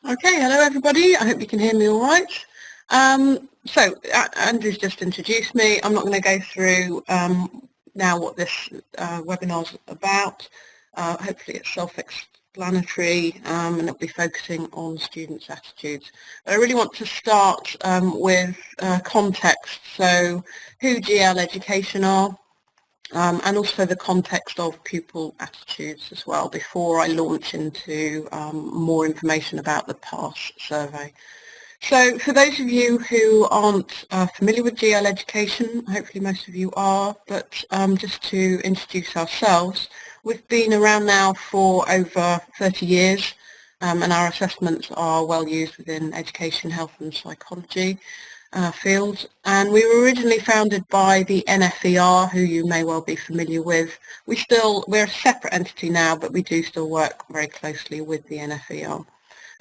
Okay, hello everybody. I hope you can hear me all right. Andrew's just introduced me. I'm not going to go through now what this webinar's about. Hopefully it's self-explanatory and it'll be focusing on students' attitudes. But I really want to start with context. So who GL Education are, and also the context of pupil attitudes as well before I launch into more information about the PASS survey. So for those of you who aren't familiar with GL education, hopefully most of you are, but just to introduce ourselves, we've been around now for over 30 years and our assessments are well used within education, health and psychology fields, and we were originally founded by the NFER, who you may well be familiar with. We're a separate entity now, but we do still work very closely with the NFER.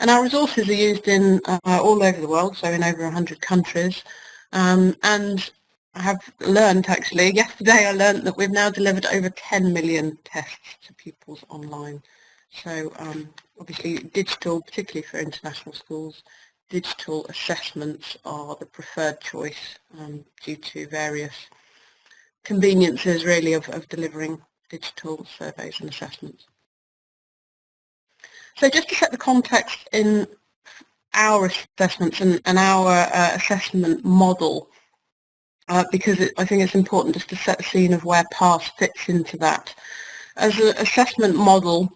And our resources are used in all over the world, so in over 100 countries. And I have learned, actually, yesterday I learned that we've now delivered over 10 million tests to pupils online. So obviously digital, particularly for international schools, digital assessments are the preferred choice due to various conveniences really of delivering digital surveys and assessments. So just to set the context in our assessments and our assessment model, because I think it's important just to set the scene of where PASS fits into that. As an assessment model,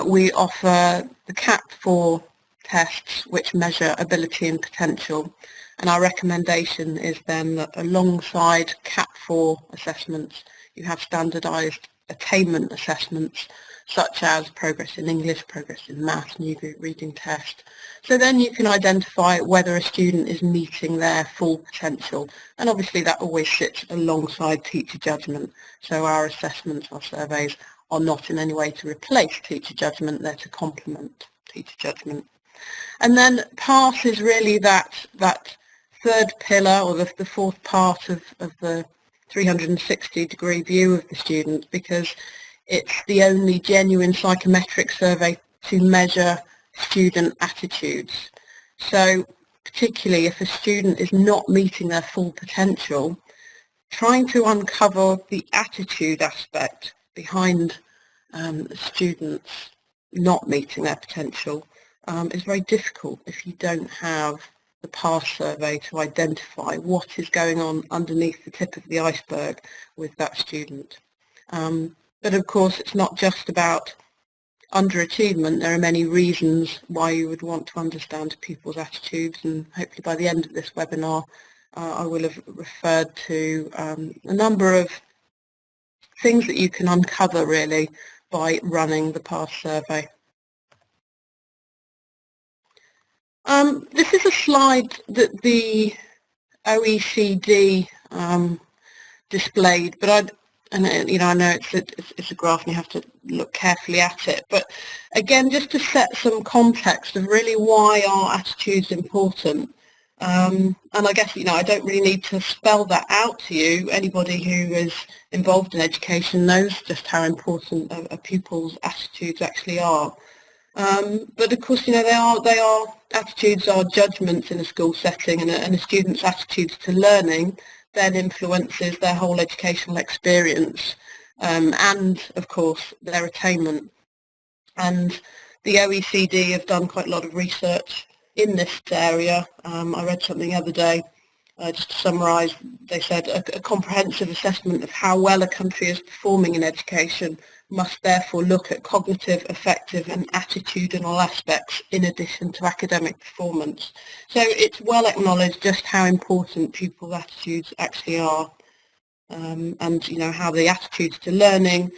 we offer the CAP4 tests which measure ability and potential, and our recommendation is then that alongside CAP4 assessments you have standardised attainment assessments such as progress in English, progress in maths, new group reading test. So then you can identify whether a student is meeting their full potential, and obviously that always sits alongside teacher judgment. So our assessments, our surveys are not in any way to replace teacher judgment, they're to complement teacher judgment. And then PASS is really that third pillar, or the fourth part of the 360-degree view of the student, because it's the only genuine psychometric survey to measure student attitudes. So particularly if a student is not meeting their full potential, trying to uncover the attitude aspect behind students not meeting their potential is very difficult if you don't have the PASS survey to identify what is going on underneath the tip of the iceberg with that student. But of course it's not just about underachievement. There are many reasons why you would want to understand people's attitudes, and hopefully by the end of this webinar I will have referred to a number of things that you can uncover really by running the PASS survey. This is a slide that the OECD displayed, but I know it's a graph and you have to look carefully at it. But again, just to set some context of really why our attitude's important. And I guess I don't really need to spell that out to you. Anybody who is involved in education knows just how important a pupil's attitudes actually are. But of course, they are attitudes are judgments in a school setting, and a student's attitudes to learning then influences their whole educational experience, and of course their attainment. And the OECD have done quite a lot of research in this area. I read something the other day, just to summarise, they said a comprehensive assessment of how well a country is performing in education must therefore look at cognitive, affective and attitudinal aspects in addition to academic performance. So it's well acknowledged just how important pupil attitudes actually are, and how the attitudes to learning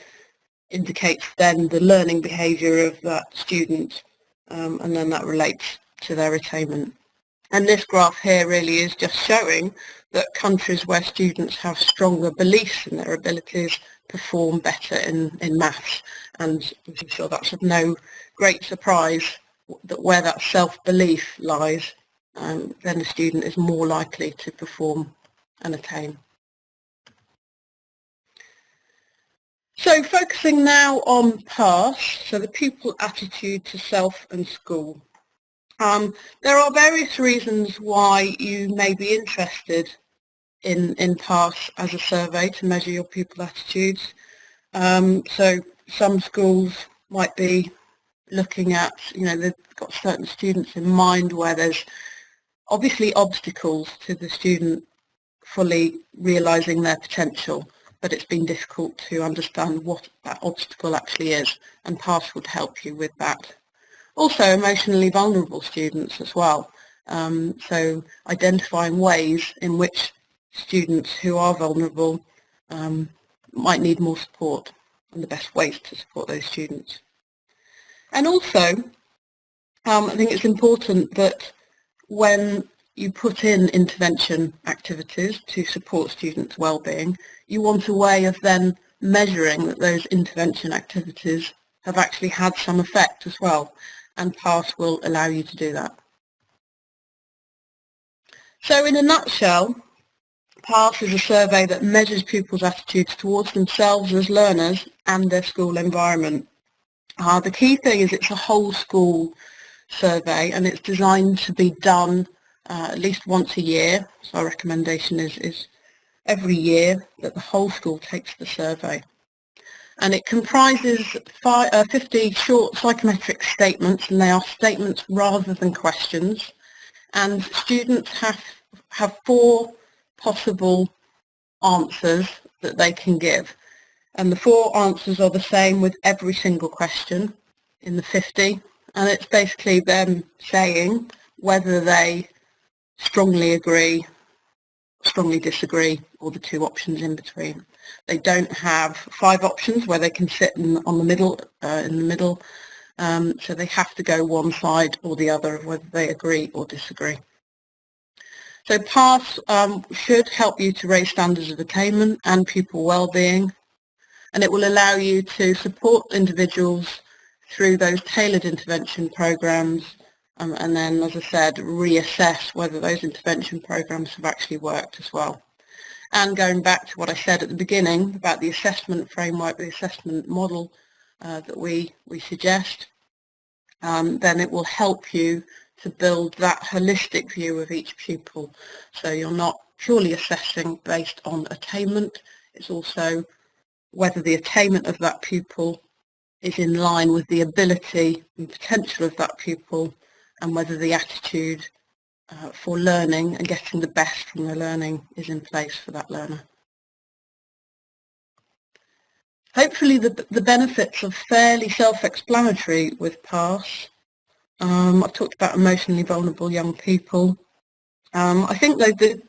indicates then the learning behaviour of that student, and then that relates to their attainment. And this graph here really is just showing that countries where students have stronger beliefs in their abilities perform better in maths. And I'm sure that's of no great surprise that where that self-belief lies, then the student is more likely to perform and attain. So focusing now on PASS, so the pupil attitude to self and school. There are various reasons why you may be interested in PASS as a survey to measure your pupil attitudes. So some schools might be looking at, they've got certain students in mind where there's obviously obstacles to the student fully realising their potential, but it's been difficult to understand what that obstacle actually is, and PASS would help you with that. Also emotionally vulnerable students as well, so identifying ways in which students who are vulnerable might need more support and the best ways to support those students. And also, I think it's important that when you put in intervention activities to support students' well-being, you want a way of then measuring that those intervention activities have actually had some effect as well, and PASS will allow you to do that. So in a nutshell, PASS is a survey that measures pupils' attitudes towards themselves as learners and their school environment. The key thing is it's a whole school survey, and it's designed to be done at least once a year. So our recommendation is every year that the whole school takes the survey. And it comprises 50 short psychometric statements, and they are statements rather than questions. And students have 4 possible answers that they can give. And the 4 answers are the same with every single question in the 50. And it's basically them saying whether they strongly agree, strongly disagree, or the 2 options in between. They don't have 5 options where they can sit in the middle, so they have to go one side or the other of whether they agree or disagree. So PASS should help you to raise standards of attainment and pupil well-being, and it will allow you to support individuals through those tailored intervention programs, and then, as I said, reassess whether those intervention programs have actually worked as well. And going back to what I said at the beginning about the assessment framework, the assessment model that we suggest, then it will help you to build that holistic view of each pupil. So you're not purely assessing based on attainment, it's also whether the attainment of that pupil is in line with the ability and potential of that pupil, and whether the attitude for learning and getting the best from the learning is in place for that learner. Hopefully the benefits are fairly self-explanatory with PASS. I've talked about emotionally vulnerable young people. I think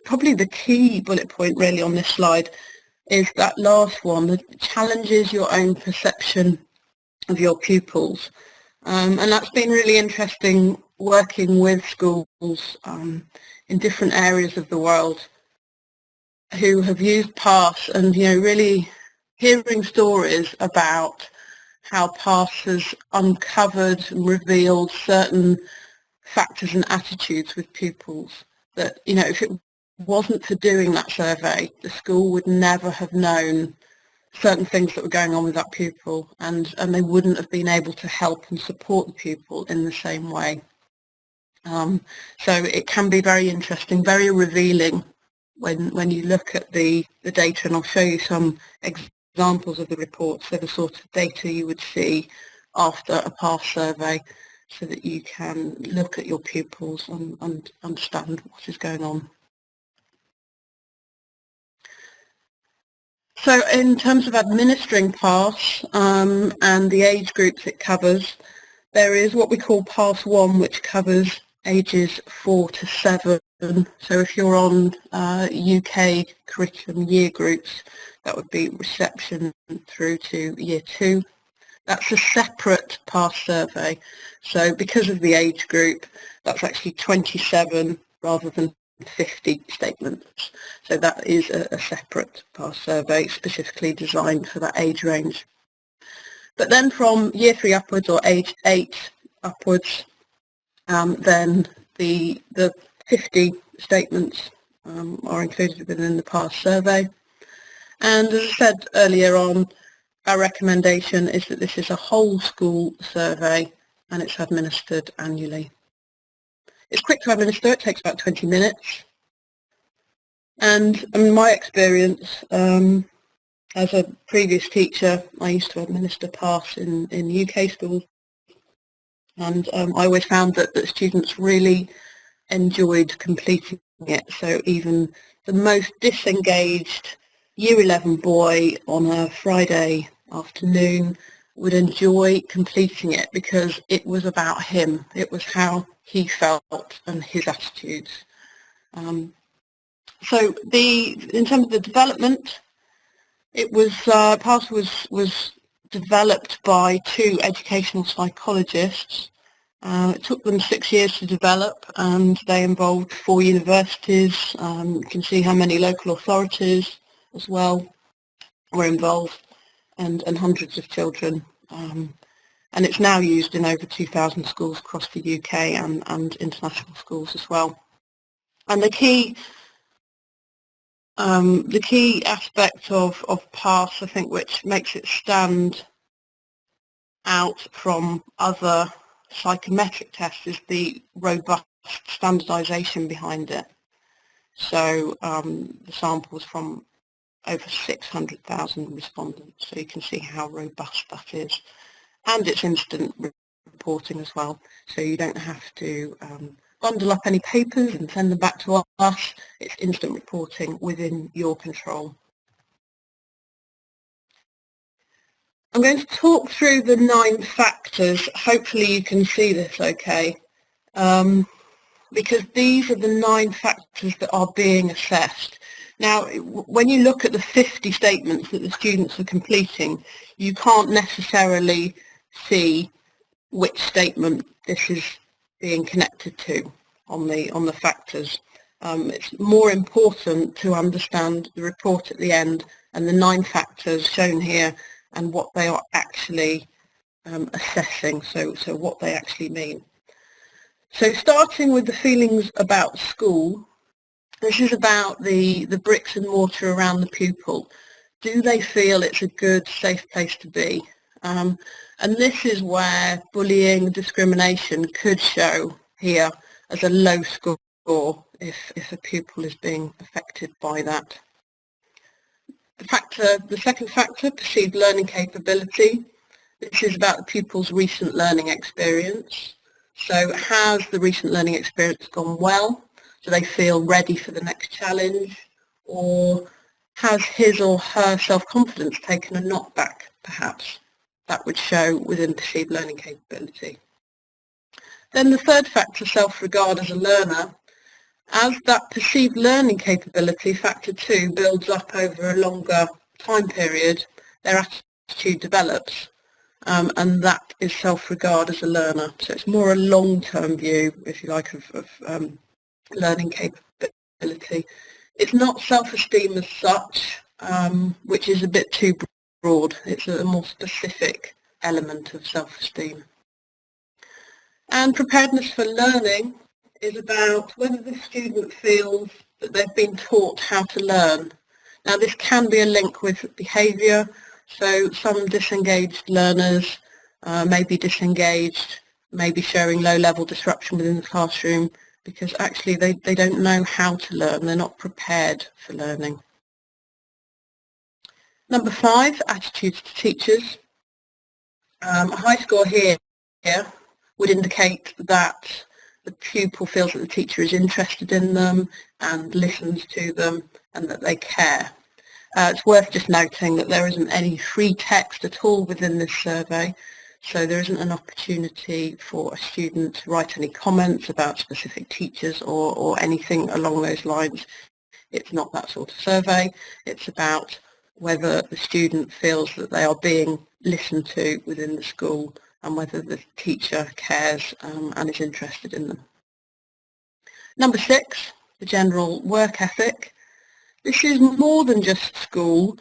probably the key bullet point really on this slide is that last one, that challenges your own perception of your pupils. And that's been really interesting working with schools in different areas of the world who have used PASS, and really hearing stories about how PASS has uncovered and revealed certain factors and attitudes with pupils that, if it wasn't for doing that survey, the school would never have known certain things that were going on with that pupil, and they wouldn't have been able to help and support the pupil in the same way. So it can be very interesting, very revealing when you look at the data, and I'll show you some examples of the reports. They're the sort of data you would see after a PASS survey, so that you can look at your pupils and understand what is going on. So in terms of administering PASS and the age groups it covers, there is what we call PASS 1, which covers ages 4 to 7. So if you're on UK curriculum year groups, that would be reception through to year 2. That's a separate PASS survey. So because of the age group, that's actually 27 rather than 50 statements. So that is a separate PASS survey specifically designed for that age range. But then from year 3 upwards, or age 8 upwards, then the 50 statements are included within the PASS survey. And as I said earlier on, our recommendation is that this is a whole school survey, and it's administered annually. It's quick to administer, it takes about 20 minutes. And in my experience, as a previous teacher, I used to administer PASS in UK schools, and I always found that students really enjoyed completing it. So even the most disengaged Year 11 boy on a Friday afternoon would enjoy completing it because it was about him. It was how he felt and his attitudes. So in terms of the development, it was PASS was developed by two educational psychologists. It took them 6 years to develop, and they involved 4 universities. You can see how many local authorities as well were involved, and hundreds of children. And it's now used in over 2,000 schools across the UK and international schools as well. And the key aspect of PASS, I think, which makes it stand out from other psychometric tests, is the robust standardisation behind it. So the sample was from over 600,000 respondents, so you can see how robust that is. And it's instant reporting as well, so you don't have to bundle up any papers and send them back to us. It's instant reporting within your control. I'm going to talk through the 9 factors. Hopefully you can see this okay, because these are the 9 factors that are being assessed. Now, when you look at the 50 statements that the students are completing, you can't necessarily see which statement this is being connected to on the factors. It's more important to understand the report at the end and the 9 factors shown here and what they are actually assessing, so what they actually mean. So starting with the feelings about school, this is about the bricks and mortar around the pupil. Do they feel it's a good, safe place to be? And this is where bullying, discrimination could show here as a low score if a pupil is being affected by that. The second factor, perceived learning capability. This is about the pupil's recent learning experience. So has the recent learning experience gone well? Do they feel ready for the next challenge? Or has his or her self-confidence taken a knockback, perhaps? That would show within perceived learning capability. Then the third factor, self-regard as a learner. As that perceived learning capability, factor 2, builds up over a longer time period, their attitude develops, and that is self-regard as a learner. So it's more a long-term view, if you like, of learning capability. It's not self-esteem as such, which is a bit too broad. It's a more specific element of self-esteem. And preparedness for learning is about whether the student feels that they've been taught how to learn. Now this can be a link with behaviour, so some disengaged learners may be disengaged, may be showing low-level disruption within the classroom because actually they don't know how to learn, they're not prepared for learning. Number 5, attitudes to teachers. A high score here would indicate that the pupil feels that the teacher is interested in them and listens to them and that they care. It's worth just noting that there isn't any free text at all within this survey, so there isn't an opportunity for a student to write any comments about specific teachers or anything along those lines. It's not that sort of survey. It's about whether the student feels that they are being listened to within the school and whether the teacher cares and is interested in them. Number 6, the general work ethic. This is more than just school.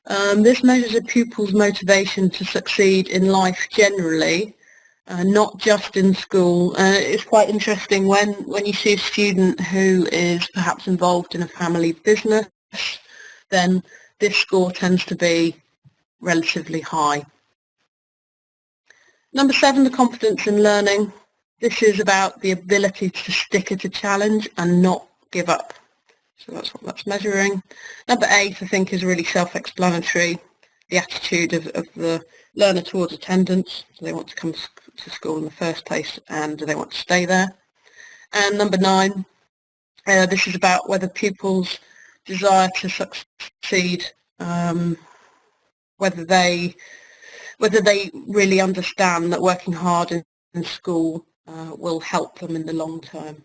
This measures a pupil's motivation to succeed in life generally, not just in school. It's quite interesting when you see a student who is perhaps involved in a family business, then this score tends to be relatively high. Number 7, the confidence in learning. This is about the ability to stick at a challenge and not give up. So that's what that's measuring. Number 8, I think, is really self-explanatory. The attitude of the learner towards attendance. Do they want to come to school in the first place, and do they want to stay there? And number 9, this is about whether pupils' desire to succeed, whether they really understand that working hard in school will help them in the long term.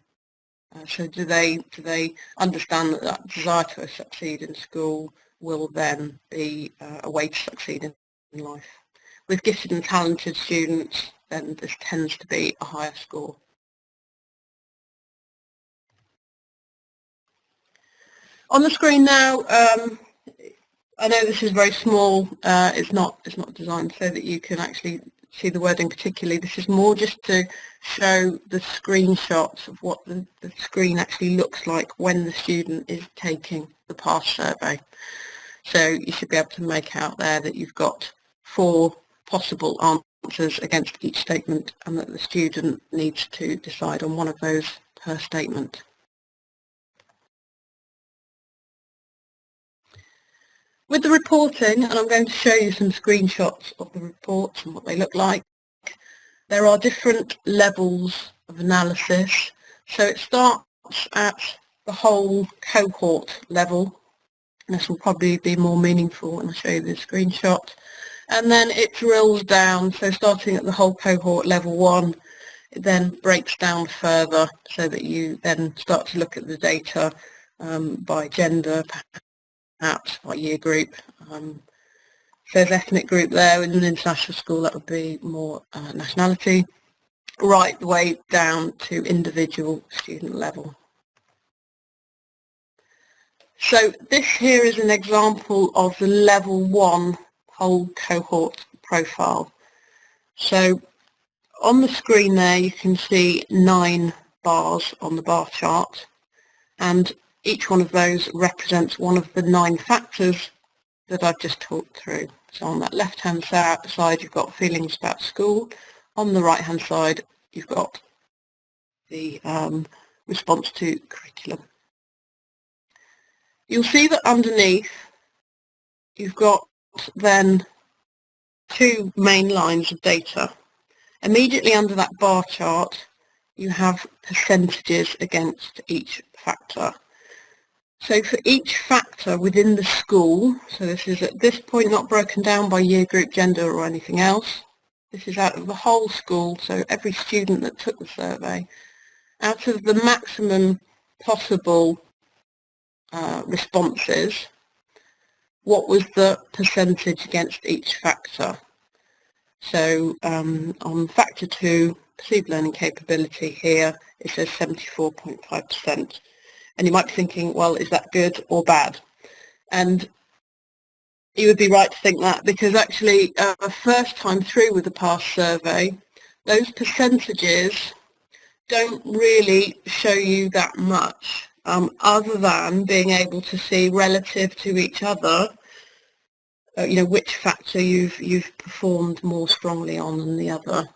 So do they understand that that desire to succeed in school will then be a way to succeed in life? With gifted and talented students, then this tends to be a higher score. On the screen now, I know this is very small. It's not designed so that you can actually see the wording particularly. This is more just to show the screenshots of what the screen actually looks like when the student is taking the PASS survey. So you should be able to make out there that you've got 4 possible answers against each statement, and that the student needs to decide on one of those per statement. With the reporting, and I'm going to show you some screenshots of the reports and what they look like, there are different levels of analysis. So it starts at the whole cohort level. And this will probably be more meaningful when I show you the screenshot. And then it drills down, so starting at the whole cohort level 1, it then breaks down further so that you then start to look at the data by gender, perhaps by year group. There's ethnic group there. In an international school, that would be more nationality, right the way down to individual student level. So this here is an example of the level 1 whole cohort profile. So on the screen there you can see 9 bars on the bar chart, and each one of those represents one of the 9 factors that I've just talked through. So on that left hand side you've got feelings about school, on the right hand side you've got the response to curriculum. You'll see that underneath you've got then 2 main lines of data. Immediately under that bar chart you have percentages against each factor. So for each factor within the school, so this is at this point not broken down by year group, gender or anything else, this is out of the whole school, so every student that took the survey, out of the maximum possible responses, what was the percentage against each factor? So on factor 2, perceived learning capability, here it says 74.5%. And you might be thinking, well, is that good or bad? And you would be right to think that, because actually a first time through with the PASS survey, those percentages don't really show you that much, other than being able to see relative to each other, which factor you've performed more strongly on than the other.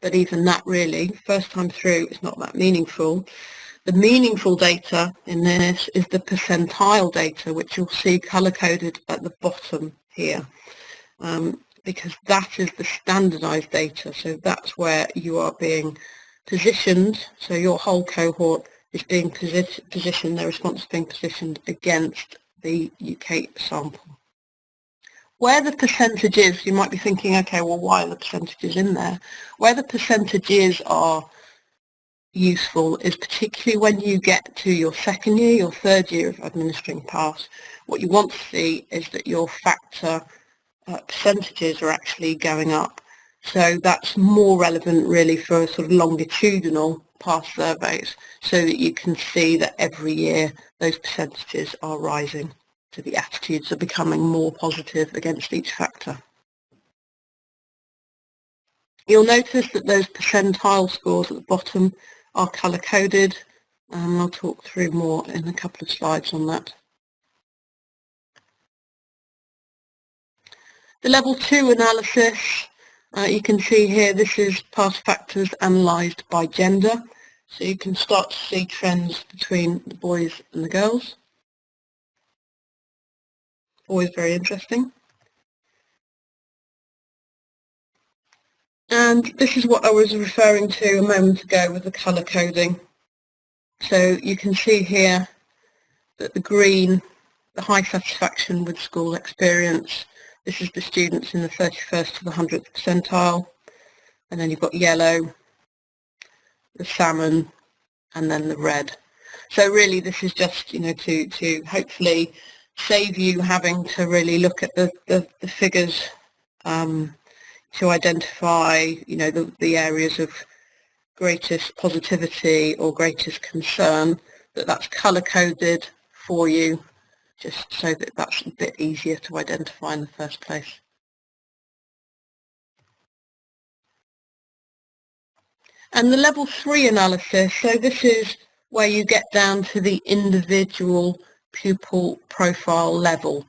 But even that really, first time through, it's not that meaningful. The meaningful data in this is the percentile data, which you'll see colour-coded at the bottom here, because that is the standardised data. So that's where you are being positioned. So your whole cohort is being positioned, their response is being positioned against the UK sample. Where the percentage is, you might be thinking, okay, well, why are the percentages in there? Where the percentages are useful is particularly when you get to your second year, your third year of administering PASS. What you want to see is that your factor percentages are actually going up. So that's more relevant really for sort of longitudinal PASS surveys, so that you can see that every year those percentages are rising. So the attitudes are becoming more positive against each factor. You'll notice that those percentile scores at the bottom are colour-coded, and I'll talk through more in a couple of slides on that. The level 2 analysis, You can see here this is past factors analysed by gender, so you can start to see trends between the boys and the girls. Always very interesting. And this is what I was referring to a moment ago with the colour coding. So you can see here that the green, the high satisfaction with school experience, this is the students in the 31st to the 100th percentile, and then you've got yellow, the salmon, and then the red. So really this is just, you know, to hopefully save you having to really look at the figures to identify, you know, the areas of greatest positivity or greatest concern, that's colour coded for you, just so that that's a bit easier to identify in the first place. And the level 3 analysis, so this is where you get down to the individual pupil profile level.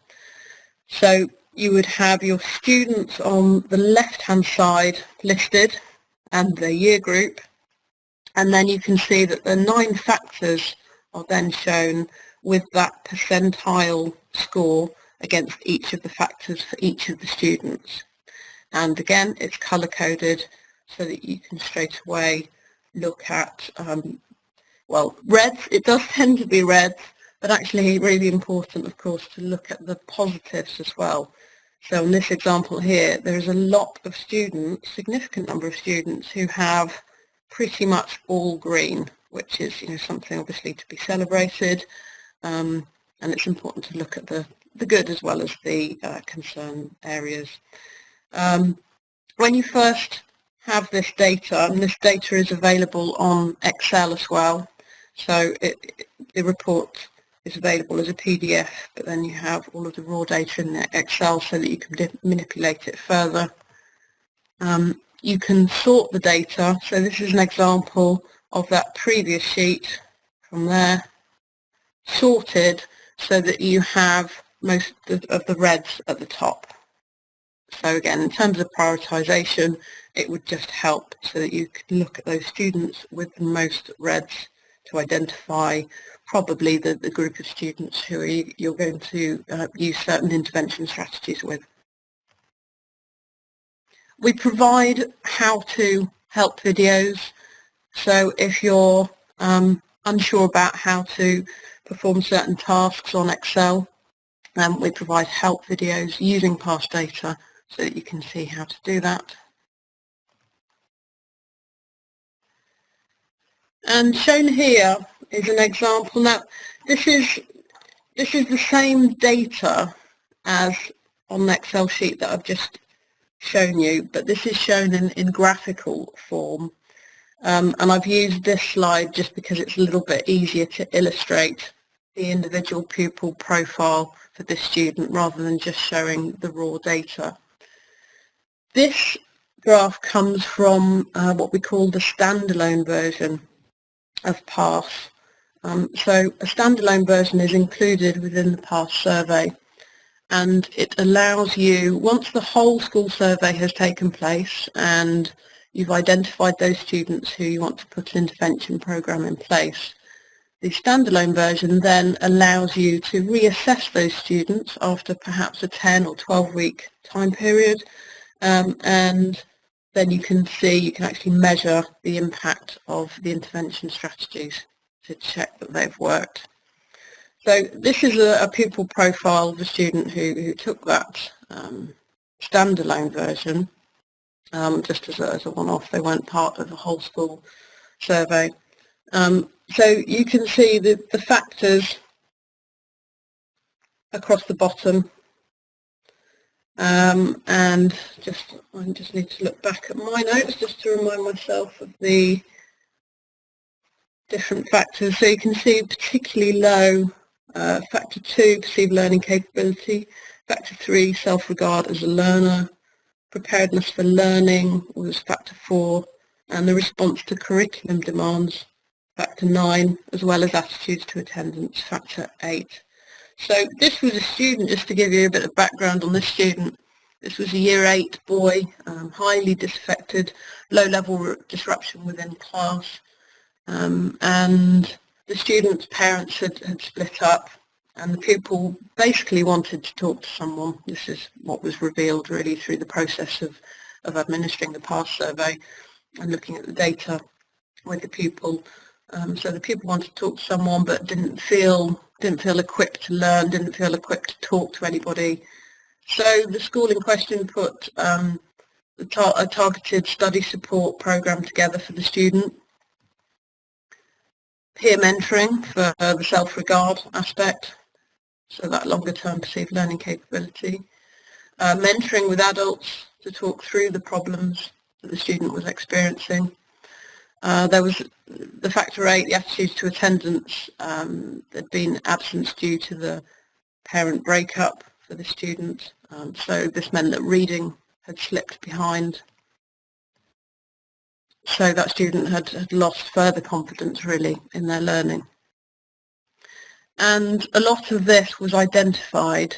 So you would have your students on the left-hand side listed and their year group, and then you can see that the 9 factors are then shown with that percentile score against each of the factors for each of the students. And again, it's colour-coded so that you can straight away look at, well, reds, it does tend to be reds, but actually really important, of course, to look at the positives as well. So in this example here, there is a lot of students, significant number of students, who have pretty much all green, which is, you know, something obviously to be celebrated, and it's important to look at the good as well as the concern areas. When you first have this data, and this data is available on Excel as well, so the report is available as a PDF, but then you have all of the raw data in Excel so that you can manipulate it further. You can sort the data, so this is an example of that previous sheet from there, sorted so that you have most of the reds at the top. So again, in terms of prioritisation, it would just help so that you can look at those students with the most reds to identify probably the group of students who you're going to use certain intervention strategies with. We provide how to help videos, so if you're unsure about how to perform certain tasks on Excel, we provide help videos using past data so that you can see how to do that. And shown here is an example. Now this is the same data as on the Excel sheet that I've just shown you, but this is shown in graphical form, and I've used this slide just because it's a little bit easier to illustrate the individual pupil profile for this student rather than just showing the raw data. This graph comes from what we call the standalone version of PASS. So a standalone version is included within the PASS survey, and it allows you, once the whole school survey has taken place and you've identified those students who you want to put an intervention programme in place, the standalone version then allows you to reassess those students after perhaps a 10 or 12 week time period, and then you can actually measure the impact of the intervention strategies to check that they've worked. So this is a pupil profile of a student who took that standalone version just as a one-off. They weren't part of the whole school survey. So you can see the factors across the bottom, and I just need to look back at my notes just to remind myself of the different factors. So you can see particularly low factor 2, perceived learning capability, factor 3, self-regard as a learner, preparedness for learning was factor 4, and the response to curriculum demands, factor 9, as well as attitudes to attendance, factor 8. So this was a student, just to give you a bit of background on this student, This was a year 8 boy, highly disaffected, low-level disruption within class, and the student's parents had split up, and the pupil basically wanted to talk to someone. This is what was revealed really through the process of administering the PASS survey and looking at the data with the pupil. So the pupil wanted to talk to someone but didn't feel equipped to learn, didn't feel equipped to talk to anybody. So the school in question put a targeted study support program together for the student, peer mentoring for the self-regard aspect, so that longer-term perceived learning capability, mentoring with adults to talk through the problems that the student was experiencing. There was the factor 8, the attitudes to attendance. There'd been absence due to the parent breakup for the student, so this meant that reading had slipped behind. So that student had lost further confidence really in their learning. And a lot of this was identified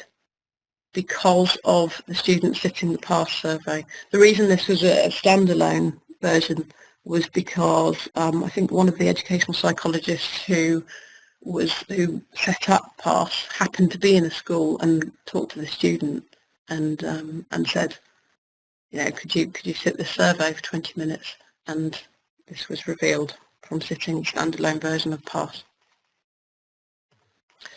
because of the student sitting the PASS survey. The reason this was a standalone version was because I think one of the educational psychologists who set up PASS happened to be in a school and talked to the student and said, could you sit the survey for 20 minutes? And this was revealed from sitting the standalone version of PASS.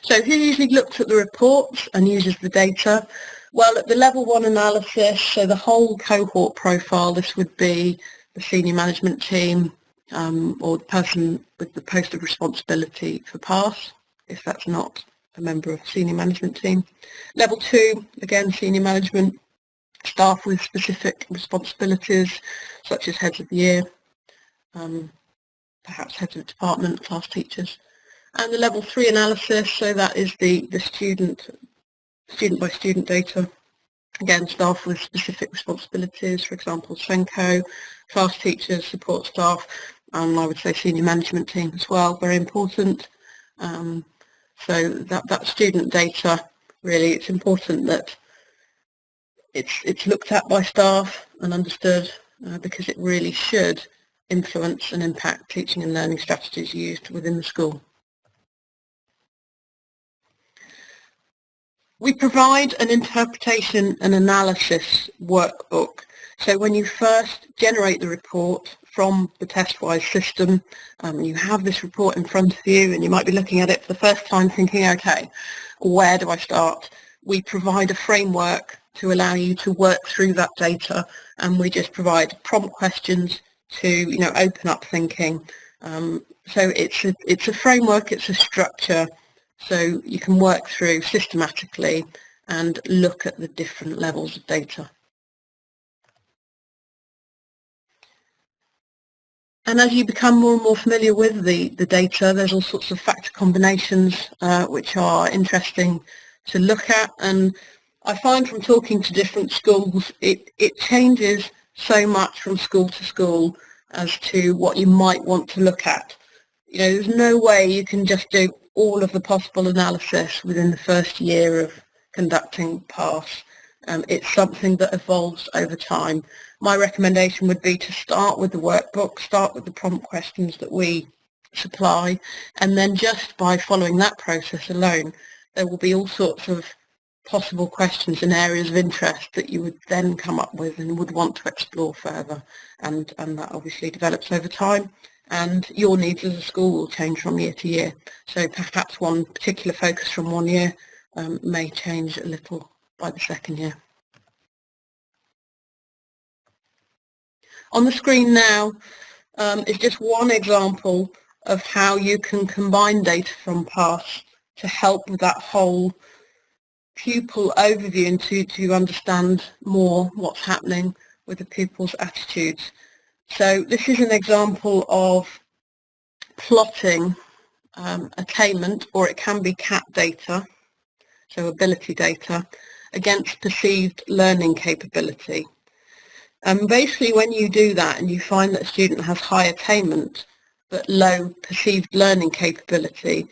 So who usually looks at the reports and uses the data? Well, at the level 1 analysis, so the whole cohort profile, this would be the senior management team or the person with the post of responsibility for PASS, if that's not a member of the senior management team. Level 2, again, senior management, staff with specific responsibilities, such as heads of the year, perhaps heads of department, class teachers. And the level 3 analysis, so that is the student by student data. Again, staff with specific responsibilities, for example, SENCO, class teachers, support staff, and I would say senior management team as well, very important. So that student data, really, it's important that it's looked at by staff and understood because it really should influence and impact teaching and learning strategies used within the school. We provide an interpretation and analysis workbook. So when you first generate the report from the TestWise system, you have this report in front of you and you might be looking at it for the first time thinking, okay, where do I start? We provide a framework to allow you to work through that data, and we just provide prompt questions to open up thinking. So it's a framework, it's a structure, so you can work through systematically and look at the different levels of data. And as you become more and more familiar with the data, there's all sorts of factor combinations which are interesting to look at. And I find from talking to different schools, it changes so much from school to school as to what you might want to look at. There's no way you can just do all of the possible analysis within the first year of conducting PASS. It's something that evolves over time. My recommendation would be to start with the workbook, start with the prompt questions that we supply, and then just by following that process alone, there will be all sorts of possible questions and areas of interest that you would then come up with and would want to explore further, and that obviously develops over time, and your needs as a school will change from year to year. So perhaps one particular focus from one year may change a little by the second year. On the screen now is just one example of how you can combine data from PASS to help with that whole pupil overview and to understand more what's happening with the pupil's attitudes. So this is an example of plotting attainment, or it can be CAT data, so ability data, against perceived learning capability. Basically when you do that and you find that a student has high attainment but low perceived learning capability,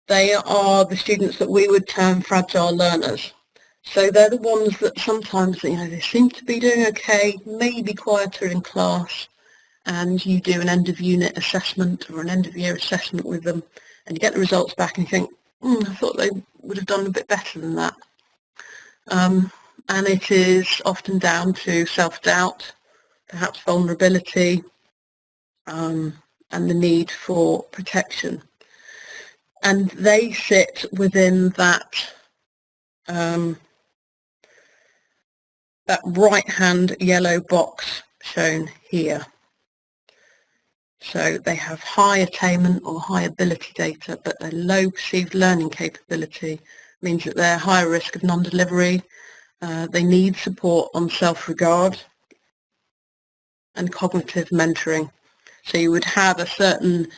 they are the students that we would term fragile learners. So they're the ones that sometimes, they seem to be doing okay, maybe quieter in class, and you do an end of unit assessment or an end of year assessment with them, and you get the results back and you think, I thought they would have done a bit better than that. And it is often down to self-doubt, perhaps vulnerability, and the need for protection. And they sit within that that right-hand yellow box shown here. So they have high attainment or high ability data, but their low perceived learning capability means that they're higher risk of non-delivery. They need support on self-regard and cognitive mentoring. So you would have a certain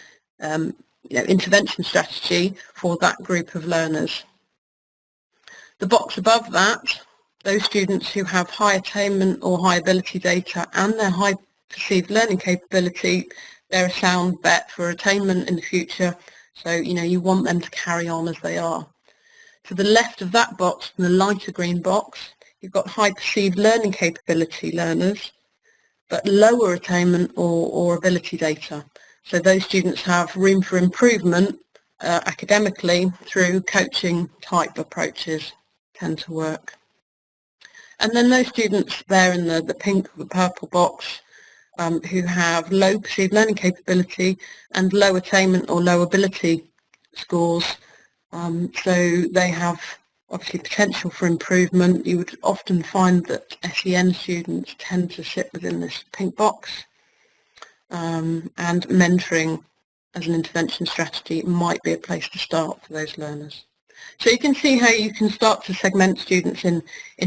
intervention strategy for that group of learners. The box above that, those students who have high attainment or high ability data and their high perceived learning capability, they're a sound bet for attainment in the future. So, you want them to carry on as they are. To the left of that box, in the lighter green box, you've got high perceived learning capability learners, but lower attainment or ability data. So those students have room for improvement academically through coaching type approaches tend to work. And then those students there in the pink or the purple box who have low perceived learning capability and low attainment or low ability scores, so they have obviously potential for improvement. You would often find that SEN students tend to sit within this pink box, and mentoring as an intervention strategy might be a place to start for those learners. So you can see how you can start to segment students in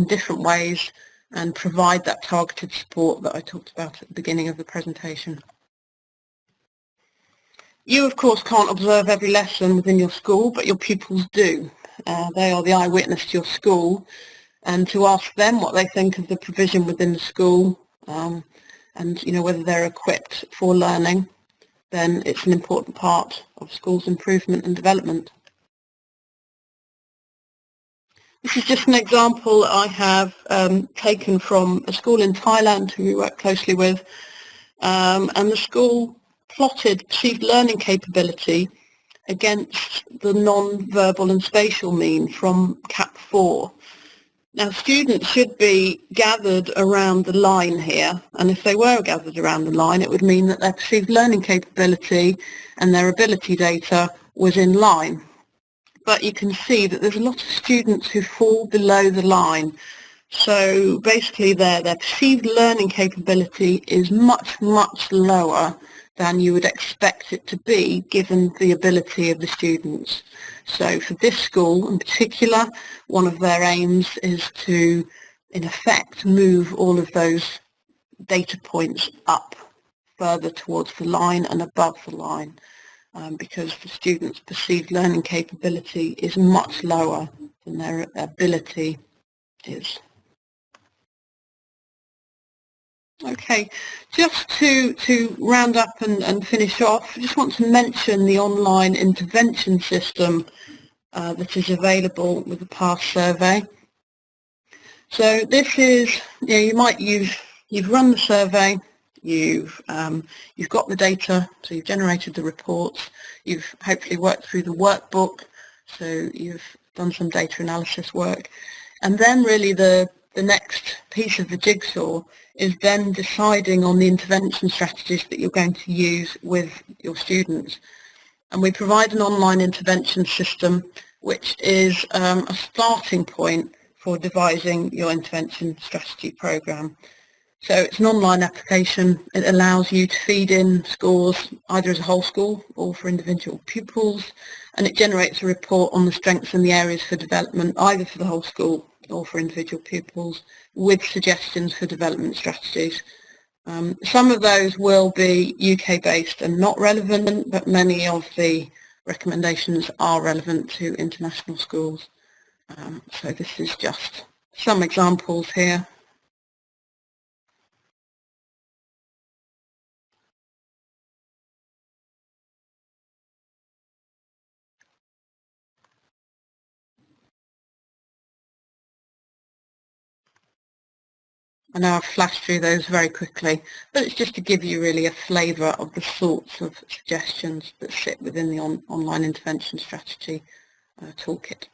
different ways and provide that targeted support that I talked about at the beginning of the presentation. You, of course, can't observe every lesson within your school, but your pupils do. They are the eyewitness to your school, and to ask them what they think of the provision within the school, and whether they're equipped for learning, then it's an important part of school's improvement and development. This is just an example I have taken from a school in Thailand who we work closely with, and the school plotted perceived learning capability against the non-verbal and spatial mean from CAP 4. Now students should be gathered around the line here, and if they were gathered around the line it would mean that their perceived learning capability and their ability data was in line. But you can see that there's a lot of students who fall below the line. So basically their perceived learning capability is much, much lower than you would expect it to be given the ability of the students. So for this school in particular, one of their aims is to, in effect, move all of those data points up further towards the line and above the line. Because the students' perceived learning capability is much lower than their ability is. Okay, just to round up and finish off, I just want to mention the online intervention system that is available with the PASS survey. So this is, you've run the survey, you've got the data, so you've generated the reports, you've hopefully worked through the workbook, so you've done some data analysis work, and then really the next piece of the jigsaw is then deciding on the intervention strategies that you're going to use with your students. And we provide an online intervention system which is a starting point for devising your intervention strategy program. So it's an online application. It allows you to feed in scores either as a whole school or for individual pupils, and it generates a report on the strengths and the areas for development either for the whole school or for individual pupils with suggestions for development strategies. Some of those will be UK based and not relevant, but many of the recommendations are relevant to international schools. So this is just some examples here. I know I've flashed through those very quickly, but it's just to give you really a flavour of the sorts of suggestions that sit within the online intervention strategy toolkit.